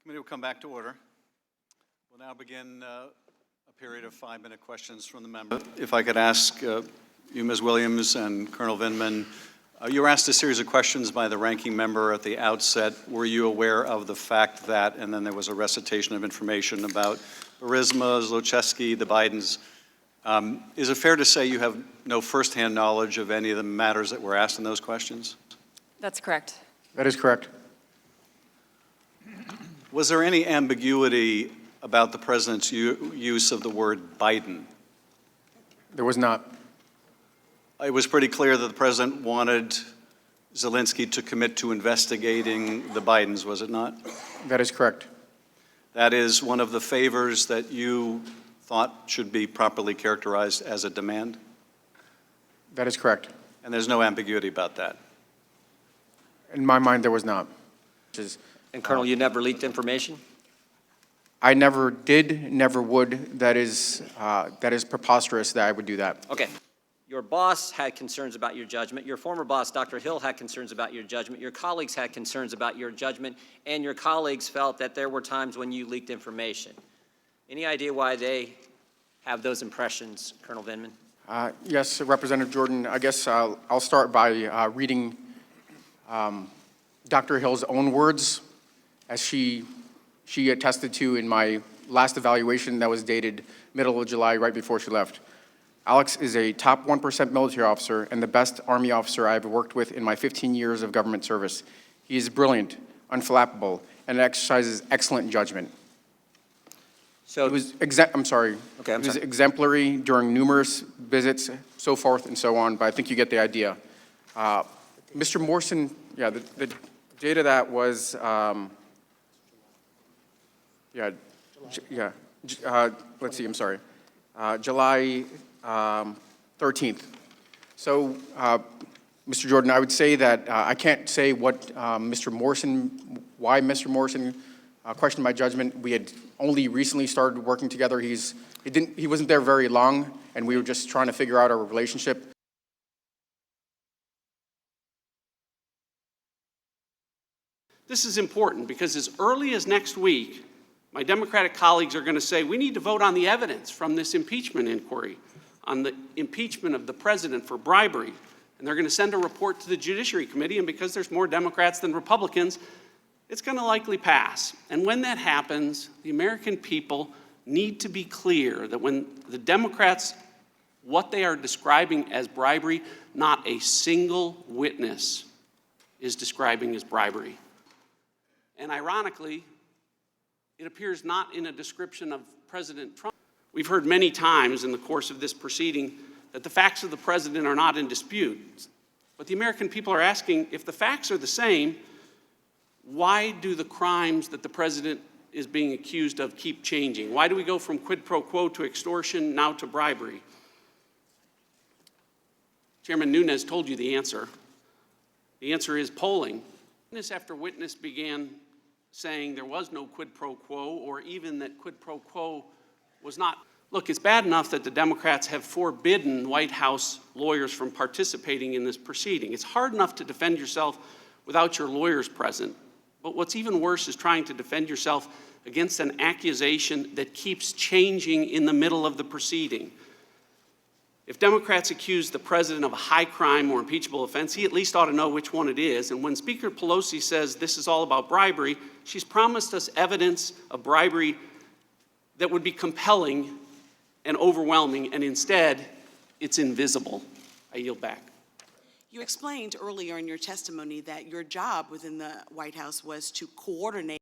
Committee will come back to order. We'll now begin a period of 5-minute questions from the member. If I could ask you, Ms. Williams and Colonel Vindman, you were asked a series of questions by the ranking member at the outset. Were you aware of the fact that, and then there was a recitation of information about Burisma, Zlochevsky, the Bidens. Is it fair to say you have no firsthand knowledge of any of the matters that were asked in those questions? That's correct. That is correct. Was there any ambiguity about the President's use of the word Biden? There was not. It was pretty clear that the President wanted Zelensky to commit to investigating the Bidens, was it not? That is correct. That is one of the favors that you thought should be properly characterized as a demand? That is correct. And there's no ambiguity about that? In my mind, there was not. And Colonel, you never leaked information? I never did, never would. That is preposterous that I would do that. Okay. Your boss had concerns about your judgment. Your former boss, Dr. Hill, had concerns about your judgment. Your colleagues had concerns about your judgment. And your colleagues felt that there were times when you leaked information. Any idea why they have those impressions, Colonel Vindman? Yes, Representative Jordan. I guess I'll start by reading Dr. Hill's own words, as she attested to in my last evaluation that was dated middle of July, right before she left. Alex is a top 1% military officer and the best Army officer I've worked with in my 15 years of government service. He is brilliant, unflappable, and exercises excellent judgment. So It was It was exemplary during numerous visits, so forth and so on, but I think you get the idea. Mr. Morrison, yeah, the data that was, let's see, I'm sorry, July 13th. So, Mr. Jordan, I would say that I can't say what why Mr. Morrison questioned my judgment. We had only recently started working together. He wasn't there very long, and we were just trying to figure out our relationship. This is important because as early as next week, my Democratic colleagues are going to say, we need to vote on the evidence from this impeachment inquiry, on the impeachment of the president for bribery. And they're going to send a report to the Judiciary Committee, and because there's more Democrats than Republicans, it's going to likely pass. And when that happens, the American people need to be clear that when the Democrats, what they are describing as bribery, not a single witness is describing as bribery. And ironically, it appears not in a description of President Trump. We've heard many times in the course of this proceeding that the facts of the president are not in dispute. But the American people are asking, if the facts are the same, why do the crimes that the president is being accused of keep changing? Why do we go from quid pro quo to extortion, now to bribery? Chairman Nunes told you the answer. The answer is polling. Witness after witness began saying there was no quid pro quo, or even that quid pro quo was not. Look, it's bad enough that the Democrats have forbidden White House lawyers from participating in this proceeding. It's hard enough to defend yourself without your lawyers present. But what's even worse is trying to defend yourself against an accusation that keeps changing in the middle of the proceeding. If Democrats accuse the president of a high crime or impeachable offense, he at least ought to know which one it is. And when Speaker Pelosi says this is all about bribery, she's promised us evidence of bribery that would be compelling and overwhelming, and instead, it's invisible. I yield back. You explained earlier in your testimony that your job within the White House was to coordinate